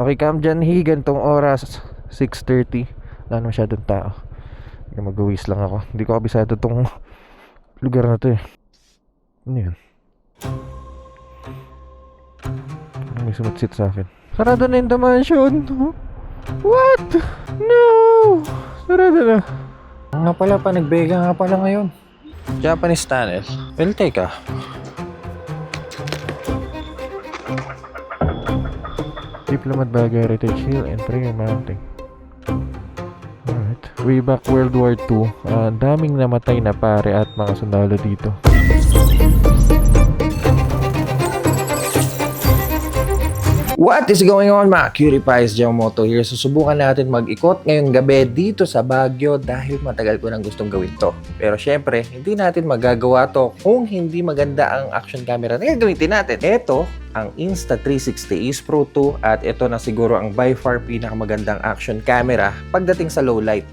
Okay, Cam Janhi, gantong oras 6:30. Wala na masyadong tao. Mag-uwis lang ako. Hindi ko kabisado tong lugar na to eh. Ano yun? May sumatsit sa akin. Sarado na yung The Mansion. What? No! Sarado na. Nga pala, panagbega nga pala ngayon. Japanese tunnel. Well, teka. Diplomat Baguio Heritage Hill and Prayer Mountain. Alright. Way back World War II, daming namatay na pare at mga sundalo dito. What is going on mga cutie pies? Giamoto here. Susubukan natin mag-ikot ngayong gabi dito sa Baguio dahil matagal ko nang gustong gawin to. Pero syempre, hindi natin magagawa to kung hindi maganda ang action camera na gagamitin natin. Ito ang Insta360 Ace Pro 2 at ito na siguro ang by far pinakamagandang action camera pagdating sa low light.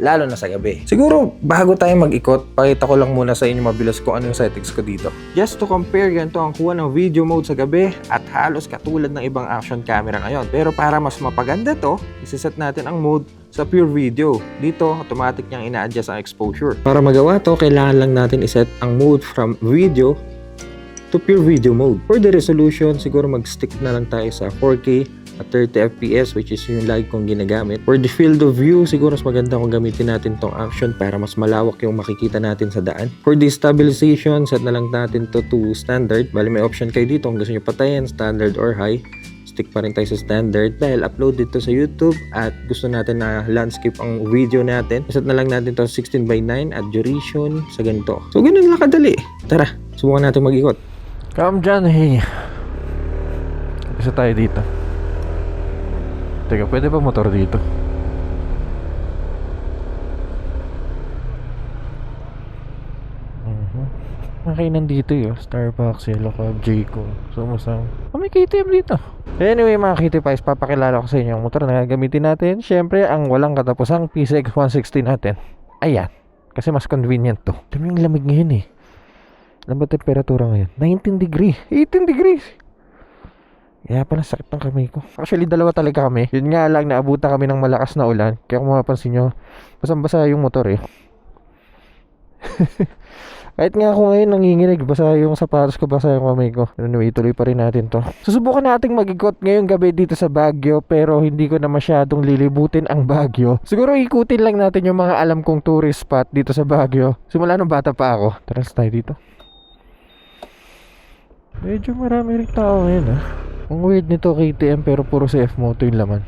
Lalo na sa gabi. Siguro, bago tayo mag-ikot, pakita ko lang muna sa inyo mabilis kung ano yung settings ko dito. Just to compare, ganito ang kuha ng video mode sa gabi at halos katulad ng ibang action camera ngayon. Pero para mas mapaganda to, isiset natin ang mode sa pure video. Dito, automatic niyang ina-adjust ang exposure. Para magawa to, kailangan lang natin iset ang mode from video to pure video mode. For the resolution, siguro mag-stick na lang tayo sa 4K at 30 FPS which is yung lagi kong ginagamit. For the field of view, siguro mas maganda kung gamitin natin tong action para mas malawak yung makikita natin sa daan. For the stabilization, set na lang natin to standard. Bali may option kayo dito kung gusto nyo patayin, standard or high. Stick pa rin tayo sa standard dahil upload dito sa YouTube at gusto natin na landscape ang video natin. Set na lang natin to 16:9 at duration sa ganito. So ganun lang kadali. Tara, subukan natin mag-ikot. Come dyan, hey. Isa tayo dito. Teka, pwede ba motor dito? Makainan dito yun. Starbucks, Yellow Cab, Jayco, Sumusang. May KTM dito. Anyway mga kitty pies, papakilala ko sa inyo yung motor na gagamitin natin. Syempre, ang walang katapusang PCX 160 natin. Ayan. Kasi mas convenient to. Dami yung lamig ngayon eh. Alam ba temperatura ngayon? 19 degree, 18 degrees. Kaya pala sakit ng kamay ko. Actually, dalawa talaga kami. Yun nga lang, naabutan kami ng malakas na ulan. Kaya kung mapapansin nyo, basang-basa yung motor eh. Kahit nga ako ngayon nanginginig, basa yung sapatos ko, basa yung kamay ko. Anyway, tuloy pa rin natin to. Susubukan nating mag-ikot ngayong gabi dito sa Baguio, pero hindi ko na masyadong lilibutin ang Baguio. Siguro ikutin lang natin yung mga alam kong tourist spot dito sa Baguio. Simula nung bata pa ako. Tara tayo dito. Medyo marami rin tao ngayon ah. Ang weird nito KTM pero puro CF Moto yung laman.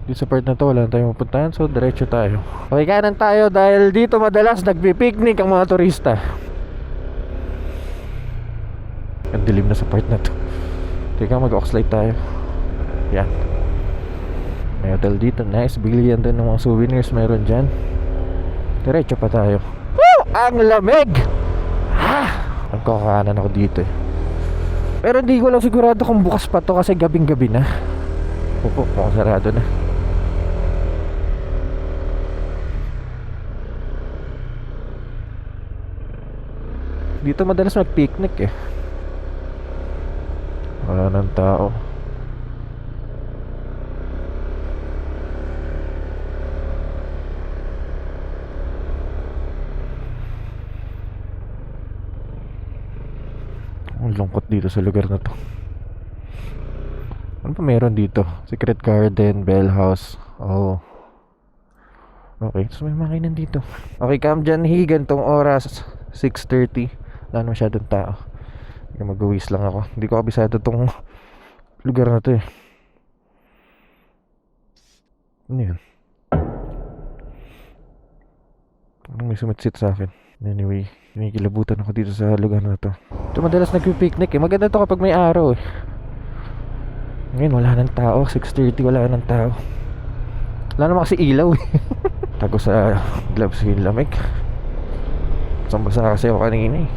Dito sa part na to wala na tayong mapuntahan, so diretso tayo. Okay, kanan tayo dahil dito madalas nagpipiknik ang mga turista. Ang dilim na sa part na to. Teka, mag-oxlight tayo. Yan. May hotel dito, nice. Bilihan din ng mga souvenirs meron dyan. Diretso pa tayo. Woo! Ang lamig! Ang kakanan ako dito eh. Pero hindi ko lang sigurado kung bukas pa to kasi gabing-gabi na. Opo, mukhang sarado na. Dito madalas mag-picnic eh. Wala nang tao. Ang lungkot dito sa lugar na to. Ano pa meron dito? Secret Garden, Bell House. Oh. Okay, so may makainan dito. Okay, Cam Janhi, gantong oras 6:30. Wala na masyadong tao. Mag-uwis lang ako. Hindi ko kabisado tong lugar na to eh. Ano yun? May sumatsit sa akin. Anyway, kinikilabutan ako dito sa lugar na to. Ito madalas nagpipiknik eh. Maganda to kapag may araw eh. Ngayon wala nang tao. 6:30 wala nang tao. Wala naman kasi ilaw eh. Tago sa gloves yung lamig. Basang-basa kasi ako kanina eh.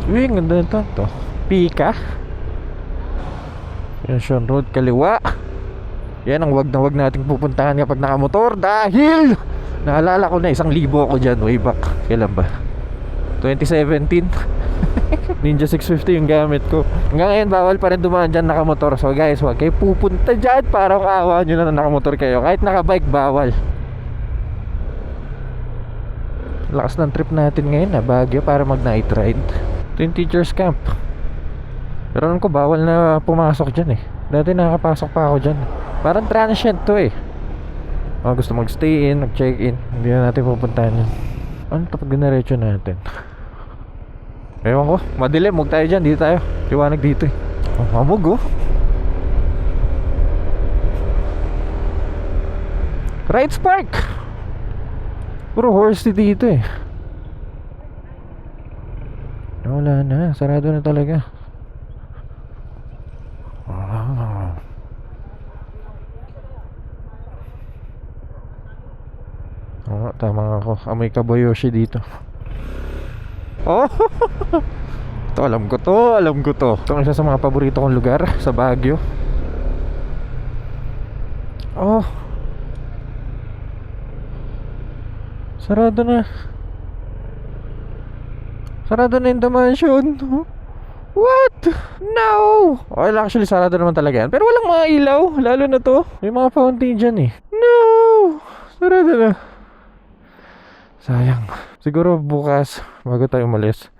Uy, ang ganda nito to. Pika Junction Road, kaliwa. Yan ang wag na wag nating pupuntahan kapag nakamotor. Dahil naalala ko na 1,000 ako dyan way back. Kailan ba? 2017 Ninja 650 yung gamit ko. Hanggang ngayon bawal pa rin dumaan dyan nakamotor. So guys, huwag kayo pupunta dyan. Parang kaawa nyo na nakamotor kayo. Kahit nakabike bawal. Lakas ng trip natin ngayon na Baguio para mag night ride. Ito yung teacher's camp. Pero alam ko bawal na pumasok dyan eh. Dati nakakapasok pa ako dyan. Parang transient to eh. Gusto mag-stay in, mag-check in, hindi na natin pupuntahan yun. Ano ito pag dinaretso natin? Ewan ko, madilim, huwag tayo dyan, dito tayo. Liwanag dito eh. Hamog oh. Rides Park! Puro horsey dito eh. Wala na, sarado na talaga. Tama ako. Amoy kabayoshi dito. Oh! Ito, alam ko to. Ito ang isa sa mga paborito kong lugar sa Baguio. Oh! Sarado na yung The Mansion. What? No! Well, actually, sarado naman talaga yan. Pero walang mga ilaw. Lalo na to. May mga fountain dyan eh. No! Sarado na. Sayang. Siguro bukas bago tayo umalis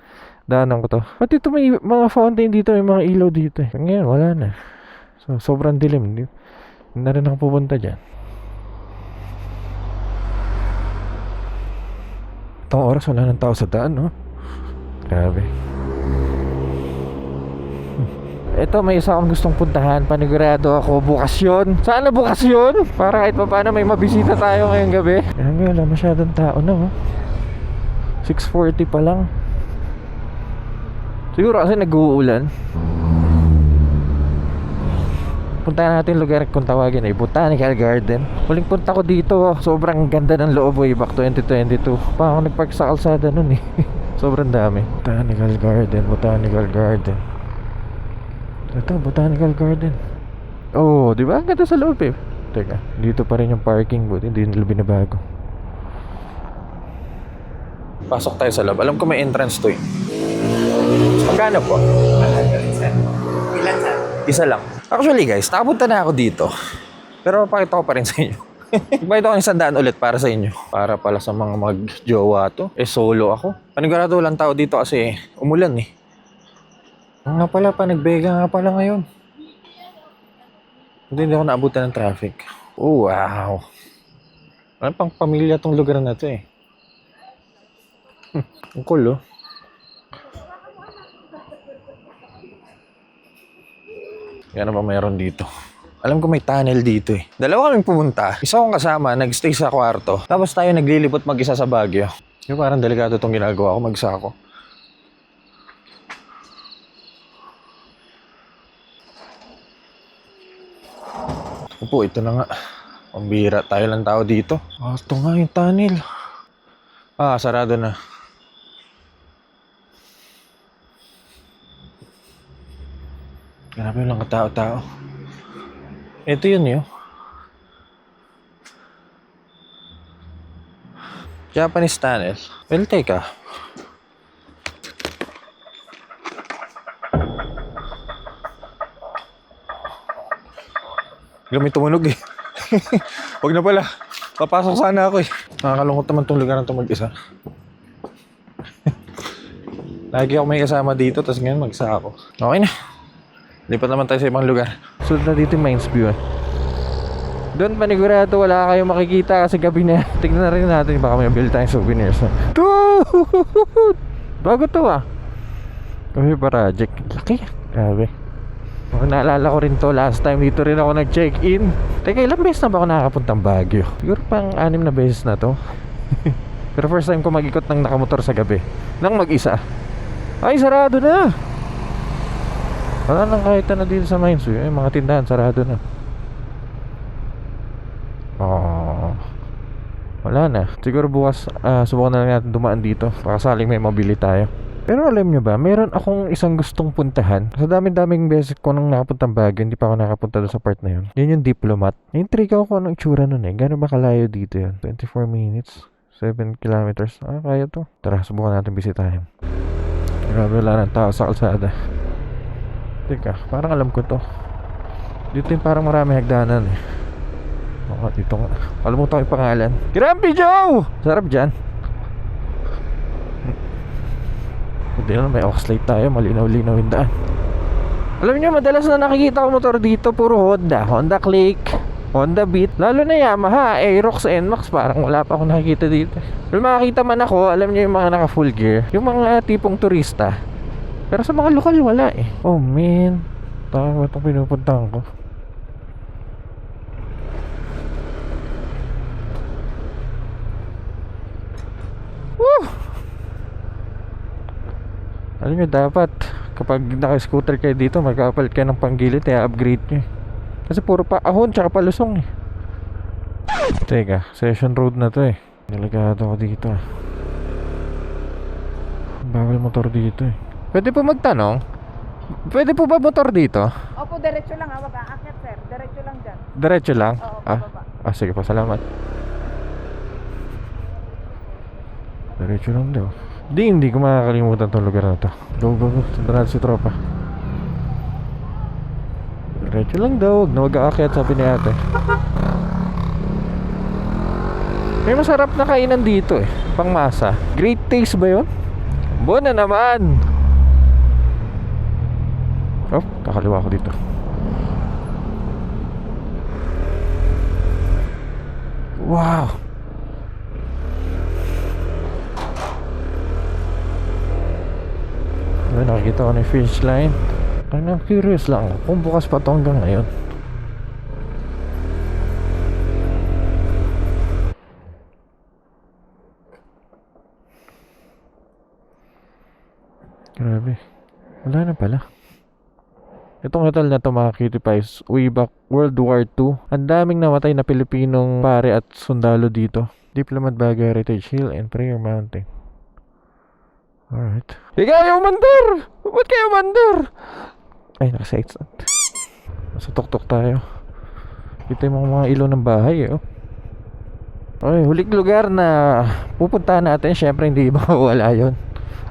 daanan ko to. Pati ito may mga fountain dito. May mga ilaw dito eh. Ngayon wala na. So sobrang dilim. Hindi na rin ako pupunta dyan. Itong oras wala ng tao sa daan no? Grabe. Ito may isa akong gustong puntahan. Panigurado ako bukas yun. Sana bukas yun para kahit pa paano may mabisita tayo ngayong gabi. Wala masyadong tao na oh. 6:40 pa lang. Siguro kasi nag-uulan. Puntahan natin lugar kung tawagin ay Botanical Garden. Huling punta ko dito sobrang ganda ng loob way back 2022. Pa ako nagpark sa kalsada nun eh. Sobrang dami. Botanical Garden. Ito, Botanical Garden. Oh, di ba? Ang ganda sa loob eh. Teka, dito pa rin yung parking booth. Hindi nila binabago. Pasok tayo sa loob. Alam ko may entrance to eh. Magkano po? Ilan saan? Isa lang. Actually guys, nakapunta na ako dito. Pero pakita ko pa rin sa inyo. Bayad ako ng 100 ulit para sa inyo. Para pala sa mga mag-jowa to. Solo ako. Panigurado walang tao dito kasi umulan eh. Nga pala, nagbega nga pala ngayon. Hindi ako naabutan ng traffic. Oh, wow. Ano pang pamilya tong lugar na to eh. Ang cool oh. Yan ba mayroon dito? Alam ko may tunnel dito eh. Dalawa kaming pumunta. Isa kong kasama, nagstay sa kwarto. Tapos tayo naglilibot mag-isa sa Baguio. Yung parang delikado tong ginagawa ko, mag-isa ako. Opo, ito na nga. Pambira, tayo lang tao dito. Ito nga yung tunnel. Sarado na. Grabe lang katao-tao. Ito yun Japanese tunnel. Well, teka. May tumunog eh. Huwag na pala. Papasok sana ako eh. Nakakalungkot naman tong lugar na itong mag-isa. Lagi ako may kasama dito, tapos ngayon mag-isa ako. Okay na. Lipat naman tayo sa ibang lugar. Sunod na dito yung Mines View eh. Doon panigurado wala kayong makikita kasi gabi na. Tignan na rin natin baka may bill tayong souvenirs. Bago to ah. Kami project. Laki. Grabe. Naalala ko rin to last time dito rin ako nag-check-in. Teka, ilang beses na ba ako nakakapuntang Baguio? Siguro pang 6 na beses na to. Pero first time ko mag-ikot ng nakamotor sa gabi nang mag-isa. Ay, sarado na. Wala nang kahit na dito sa Mines View. Mga tindahan, sarado na. Wala na. Siguro bukas subukan na lang natin dumaan dito. Pakasaling may mabili tayo. Pero alam nyo ba, meron akong isang gustong puntahan. Sa daming beses ko nang nakapuntang Baguio, hindi pa ako nakapunta doon sa part na yun. Yun yung Diplomat. Na-intrigue ako kung anong itsura nun eh. Gano'n ba kalayo dito yun? 24 minutes, 7 kilometers. Kaya to. Tara, subukan natin bisitahin. Grabe, wala ng tao sa kalsada. Teka, parang alam ko to. Dito yung parang marami hagdanan eh. Baka dito nga. Kalimutan ko yung pangalan. Grumpy Joe! Sarap dyan. Hindi na, may Oxlade tayo. Malinaw-linaw yung daan. Alam nyo, madalas na nakikita ko motor dito, puro Honda. Honda Click, Honda Beat. Lalo na Yamaha, Aerox, NMAX. Parang wala pa akong nakikita dito. Pero makakita man ako, alam nyo yung mga naka full gear, yung mga tipong turista. Pero sa mga lokal wala eh. Oh man, tama itong pinupuntahan ko. Woo! Alam nyo, dapat kapag naka-scooter kayo dito, magkapalit kayo ng panggilid, upgrade nyo. Kasi puro pa ahon tsaka palusong eh. Teka, session road na to eh. Delikado ko dito. Bawal motor dito eh. Pwede po magtanong? Pwede po ba motor dito? Opo, diretso lang ha, wag aakyat sir. Diretso lang dyan. Diretso lang? Oo, pababa. Sige po, salamat. Diretso lang daw. Hindi ko makakalimutan tong lugar na to. Go, go, go. Sundan natin si tropa. Diretso lang daw, huwag na wag aakyat, sabi ni ate. May masarap na kainan dito eh, pangmasa. Great Taste ba yun? Buona naman! Oh, kakaliwa ko dito. Wow! Ay, nakikita ko na yung finish line. Ay, curious lang ako kung bukas pa ito hanggang ngayon. Grabe. Wala na pala. Itong hotel na to, mga cutie pies, way back World War II. Ang daming namatay na Pilipinong pare at sundalo dito. Diplomat Baguio Heritage Hill and Prayer Mountain. Alright. Ikaw yung mandar! Ba't kayo mandar? Ay, naka-sights. Nasa tuktok tayo. Ito yung mga ilaw ng bahay eh. Oh. Okay, huling lugar na pupuntahan natin. Syempre hindi mawala yun.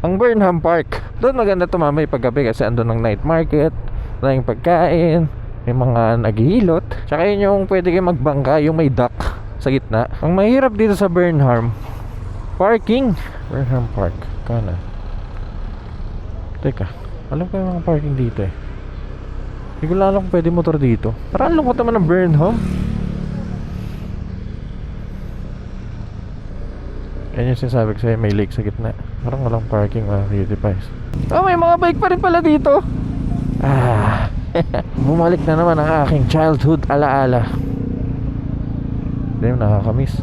Ang Burnham Park. Doon maganda tumamay paggabi kasi andun ng night market, maraming pagkain, may mga naghihilot. Tsaka yun yung pwede kayo magbangka, yung may dock sa gitna. Ang mahirap dito sa Burnham, parking. Burnham Park, kana. Teka, alam ko yung mga parking dito eh. Hindi ko lalo kung pwede motor dito. Parang lungkot naman ng Burnham. Yan yung sinasabi ko sa'yo, may lake sa gitna. Parang walang parking, mga cutie pies. Oh, may mga bike pa rin pala dito. Bumalik na naman ang aking childhood alaala. Hindi mo nakakamiss.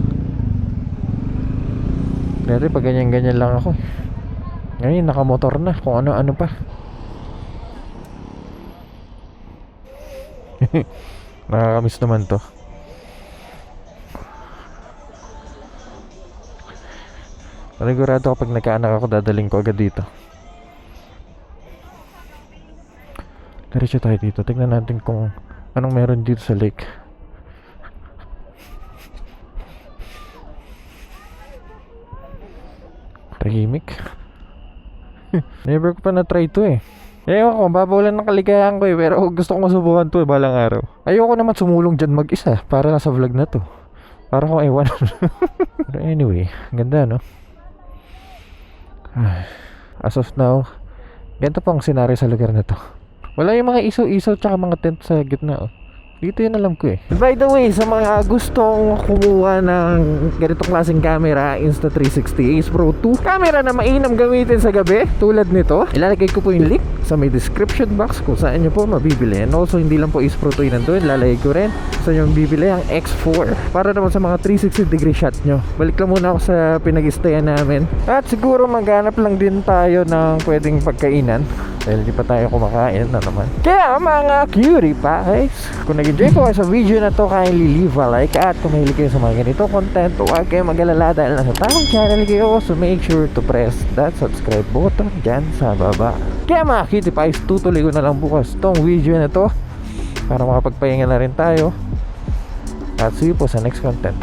Dati pag ganyan-ganyan lang ako. Ngayon nakamotor na, kung ano-ano pa. Nakakamiss naman to. Panigurado kapag nagkaanak ako, dadaling ko agad dito. Diretso tayo dito. Tignan natin kung anong meron dito sa lake. Tahimik. Never ko pa na-try to eh. Ewan ko, babawalan ng kaligayahan ko eh. Pero gusto kong masubukan to eh, balang araw. Ayoko naman sumulong dyan mag-isa para nasa vlog na to. Para kung ewan. Pero anyway, ganda no? As of now, ganito pang senaryo sa lugar na to. Wala yung mga isaw-isaw tsaka mga tent sa gitna oh. Dito yun alam ko eh. By the way, sa mga gustong kumuha ng ganitong klaseng camera, Insta360 Ace Pro 2, camera na mainam gamitin sa gabi, tulad nito, ilalagay ko po yung link sa may description box kung saan nyo po mabibili. And also, hindi lang po Ace Pro 2 yun nandun, ilalagay ko rin sa nyo bibili ang X4 para naman sa mga 360 degree shot nyo. Balik lang muna ako sa pinag-stayan namin. At siguro maghanap lang din tayo ng pwedeng pagkainan dahil di pa tayo kumakain na naman. Kaya mga cutie pies, kung nag-enjoy po kayo sa video na to, kindly leave a like. At kung mahilig kayo sa mga ganito content, huwag kayo mag-alala dahil nasa tamang channel kayo. So make sure to press that subscribe button dyan sa baba. Kaya mga cutie pies, tutuloy ko na lang bukas tong video na to para makapagpahinga na rin tayo. At see you po sa next content.